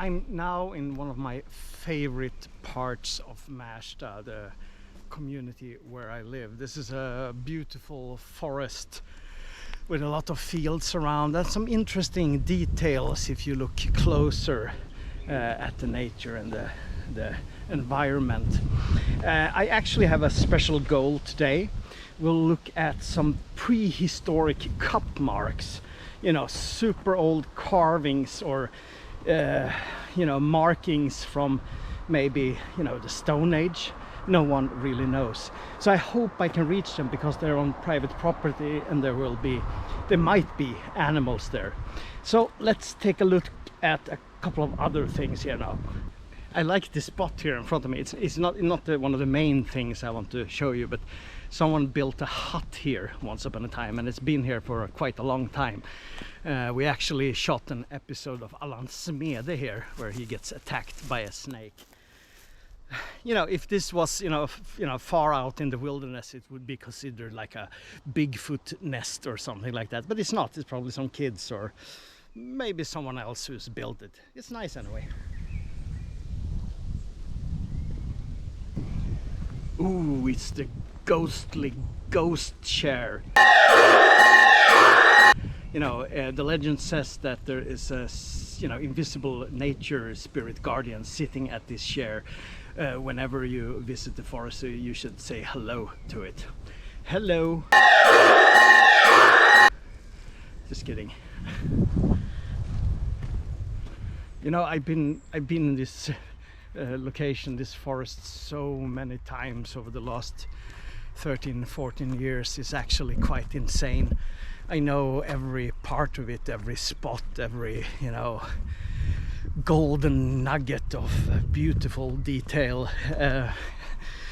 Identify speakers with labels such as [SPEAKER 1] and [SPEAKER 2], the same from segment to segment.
[SPEAKER 1] I'm now in one of my favorite parts of Märsta, the community where I live. This is a beautiful forest with a lot of fields around and some interesting details if you look closer at the nature and the environment. I actually have a special goal today. We'll look at some prehistoric cup marks, you know, super old carvings or you know, markings from maybe, you know, the Stone Age. No one really knows. So I hope I can reach them because they're on private property and there might be animals there. So let's take a look at a couple of other things here now. I like this spot here in front of me. It's not one of the main things I want to show you, but someone built a hut here once upon a time, and it's been here for quite a long time. We actually shot an episode of Allan Smede here, where he gets attacked by a snake. You know, if this was, you know, far out in the wilderness, it would be considered like a Bigfoot nest or something like that. But it's not. It's probably some kids or maybe someone else who's built it. It's nice anyway. Ooh, it's the ghostly ghost chair. You know, the legend says that there is a, you know, invisible nature spirit guardian sitting at this chair. Whenever you visit the forest, so you should say hello to it. Hello. Just kidding. You know, I've been in this location, this forest, so many times over the last 13-14 years. It's actually quite insane. I know every part of it, every spot, every, you know, golden nugget of beautiful detail.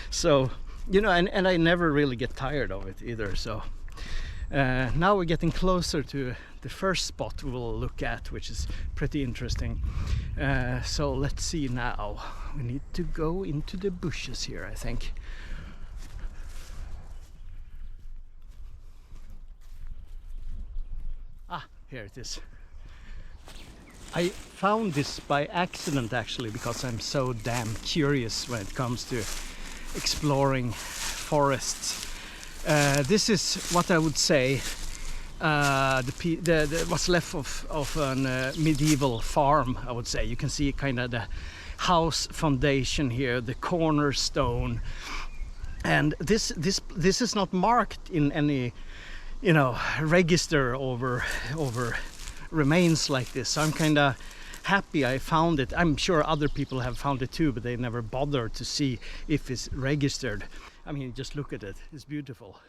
[SPEAKER 1] So, you know, and I never really get tired of it either. So now we're getting closer to the first spot we'll look at, which is pretty interesting. So let's see now. We need to go into the bushes here, I think. Ah, here it is. I found this by accident actually, because I'm so damn curious when it comes to exploring forests. This is what I would say what's left of a medieval farm, I would say. You can see kind of the house foundation here, the cornerstone, and this is not marked in any, you know, register over remains like this. So I'm kind of happy I found it. I'm sure other people have found it too, but they never bothered to see if it's registered. I mean, just look at it. It's beautiful.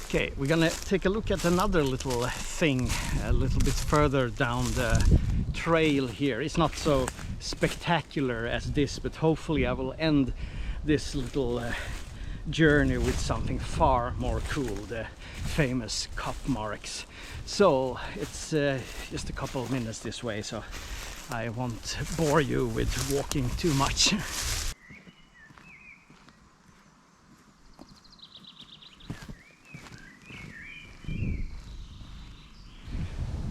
[SPEAKER 1] Okay, we're gonna take a look at another little thing a little bit further down the trail here. It's not so spectacular as this, but hopefully I will end this little journey with something far more cool, the famous cup marks. So it's just a couple of minutes this way, so I won't bore you with walking too much.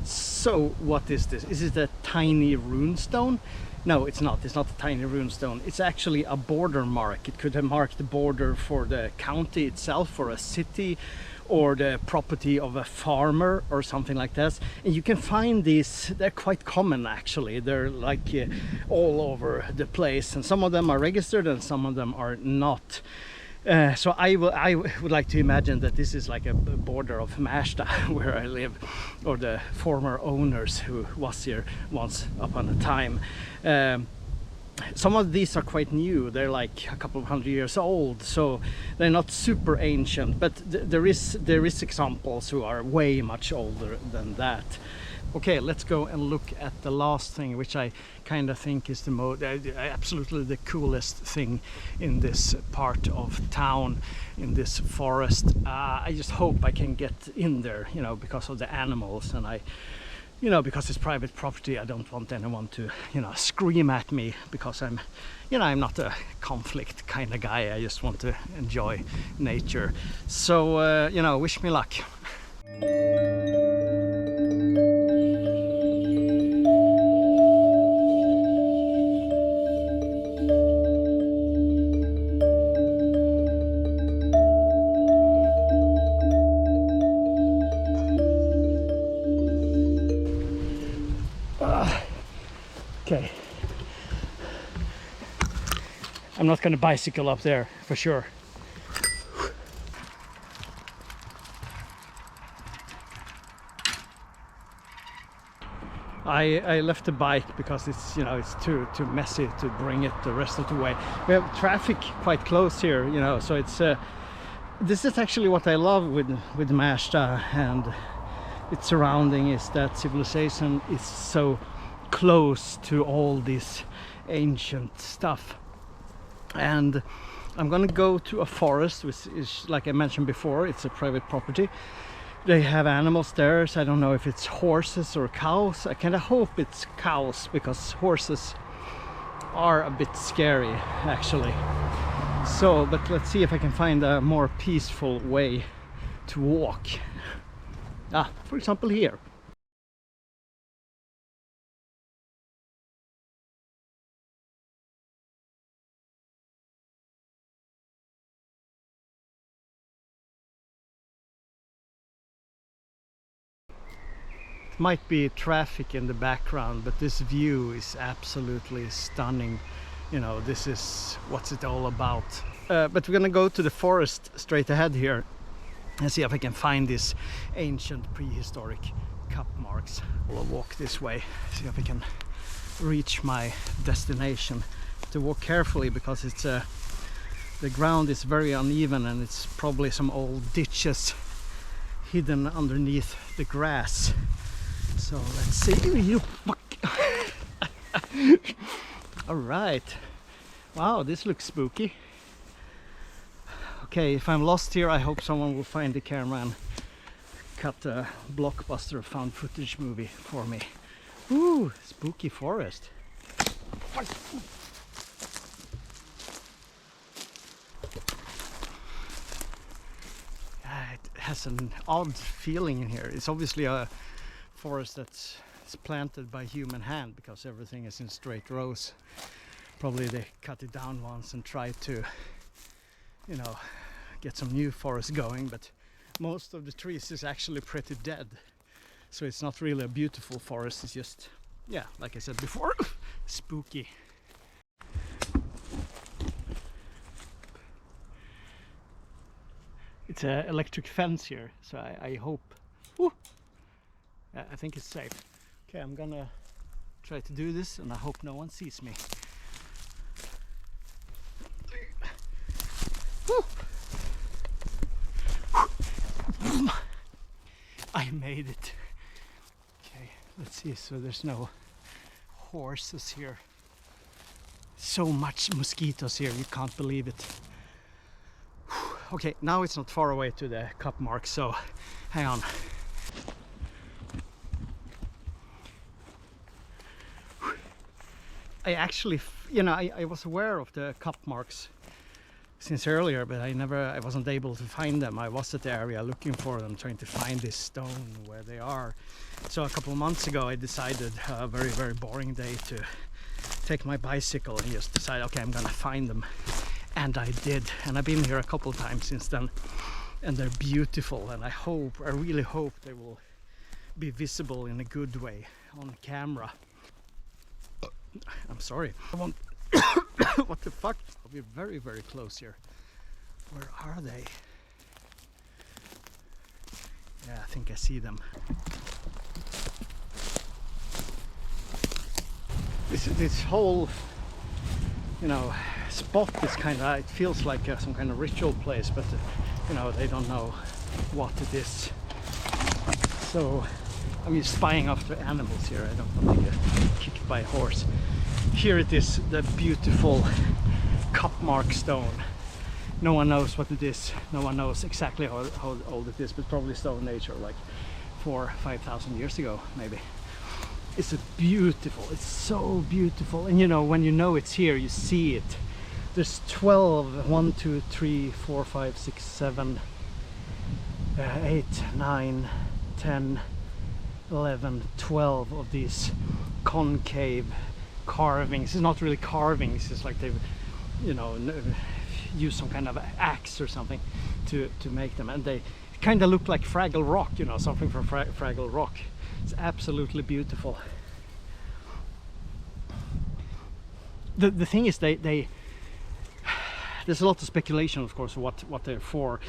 [SPEAKER 1] So what is this? Is it a tiny runestone? No, it's not. It's not a tiny runestone. It's actually a border mark. It could have marked the border for the county itself, for a city, or the property of a farmer or something like that. And you can find these, they're quite common actually. They're like all over the place, and some of them are registered and some of them are not. So I would like to imagine that this is like a border of Märsta where I live, or the former owners who was here once upon a time. Some of these are quite new. They're like a couple of 100 years old, so they're not super ancient, but there is examples who are way much older than that. Okay, let's go and look at the last thing, which I kind of think is the absolutely the coolest thing in this part of town, in this forest. I just hope I can get in there, you know, because of the animals, and you know, because it's private property. I don't want anyone to, you know, scream at me, because I'm, you know, I'm not a conflict kind of guy. I just want to enjoy nature. So, you know, wish me luck. Okay. I'm not gonna bicycle up there for sure. I left the bike because it's, you know, it's too messy to bring it the rest of the way. We have traffic quite close here, you know, so it's this is actually what I love with Märsta and its surrounding, is that civilization is so close to all this ancient stuff. And I'm gonna go to a forest, which is, like I mentioned before, it's a private property. They have animals there, so I don't know if it's horses or cows. I kind of hope it's cows, because horses are a bit scary actually. So, but let's see if I can find a more peaceful way to walk. For example here. Might be traffic in the background, but this view is absolutely stunning. You know, this is what's it all about. But we're gonna go to the forest straight ahead here and see if I can find these ancient prehistoric cup marks. I'll walk this way, see if I can reach my destination. To walk carefully because it's the ground is very uneven, and it's probably some old ditches hidden underneath the grass. So let's see. You fuck. All right. Wow, this looks spooky. Okay, if I'm lost here, I hope someone will find the camera and cut a blockbuster found footage movie for me. Ooh, spooky forest. It has an odd feeling in here. It's obviously a forest that's planted by human hand, because everything is in straight rows. Probably they cut it down once and tried to, you know, get some new forest going, but most of the trees is actually pretty dead. So it's not really a beautiful forest, it's just, yeah, like I said before, spooky. It's an electric fence here, so I hope, I think it's safe. Okay, I'm gonna try to do this, and I hope no one sees me. I made it. Okay, let's see. So there's no horses here. So much mosquitoes here, you can't believe it. Okay, now it's not far away to the cup mark, so hang on. I actually, you know, I was aware of the cup marks since earlier, but I wasn't able to find them. I was at the area looking for them, trying to find this stone where they are. So a couple of months ago I decided, a very boring day, to take my bicycle and just decide, okay, I'm gonna find them. And I did, and I've been here a couple of times since then, and they're beautiful, and I really hope they will be visible in a good way on camera. I'm sorry, I won't. What the fuck? I'll be very close here. Where are they? Yeah, I think I see them. This whole, you know, spot is kind of, it feels like some kind of ritual place, but you know, they don't know what it is. So I'm just spying after animals here. I don't want to get kicked by a horse. Here it is, the beautiful cup mark stone. No one knows what it is. No one knows exactly how old it is, but probably Stone Age, or like 4,000 or 5,000 years ago maybe. It's it's so beautiful, and you know, when you know it's here, you see it. There's 12, 1, 2, 3, 4, 5, 6, 7, 8, 9, 10, 11, 12 of these concave carvings. It's not really carvings, it's like they've, you know, used some kind of axe or something to make them, and they kind of look like Fraggle Rock, you know, something from Fraggle Rock. It's absolutely beautiful. the thing is, they there's a lot of speculation, of course, what they're for.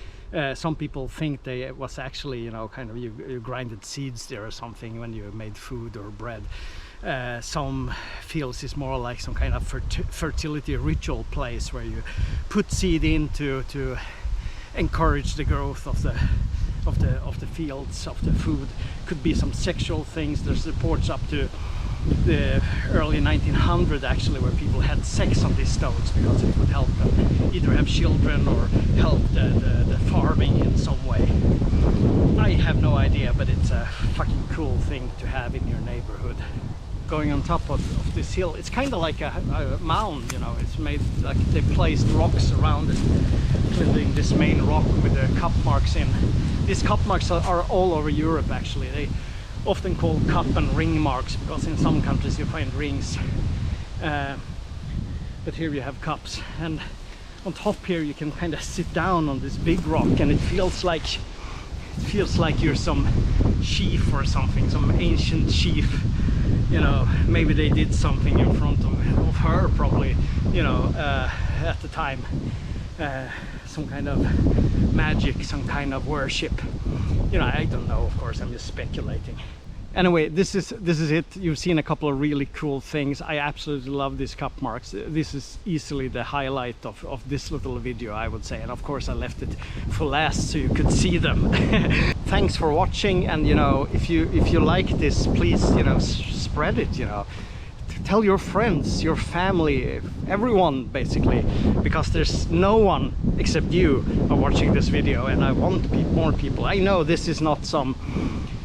[SPEAKER 1] Some people think it was actually, you know, kind of you grinded seeds there or something when you made food or bread. Some feels it's more like some kind of fertility ritual place where you put seed in to encourage the growth of the fields, of the food. Could be some sexual things. There's reports up to the early 1900s actually where people had sex on these stones because it would help them either have children or help the farming in some way. I have no idea, but it's a fucking cool thing to have in your neighborhood. Going on top of this hill, it's kind of like a mound, you know. It's made like they placed rocks around it, including this main rock with the cup marks in. These cup marks are all over Europe actually. They often called cup and ring marks because in some countries you find rings, but here you have cups. And on top here you can kind of sit down on this big rock, and it feels like you're some chief or something, some ancient chief. You know, maybe they did something in front of her, probably, you know, at the time. Some kind of magic, some kind of worship. You know, I don't know, of course, I'm just speculating. Anyway, this is it. You've seen a couple of really cool things. I absolutely love these cup marks. This is easily the highlight of this little video, I would say. And of course I left it for last so you could see them. Thanks for watching, and you know, if you like this, please, you know, spread it, you know. Tell your friends, your family, everyone basically, because there's no one except you are watching this video, and I want more people. I know this is not some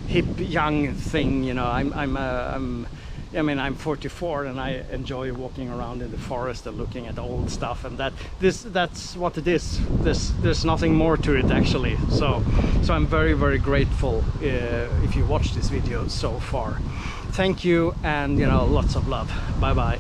[SPEAKER 1] hip young thing, you know. I mean, I'm 44 and I enjoy walking around in the forest and looking at old stuff, and that's what it is. There's nothing more to it actually. So I'm very grateful if you watch this video so far. Thank you, and you know, lots of love. Bye bye.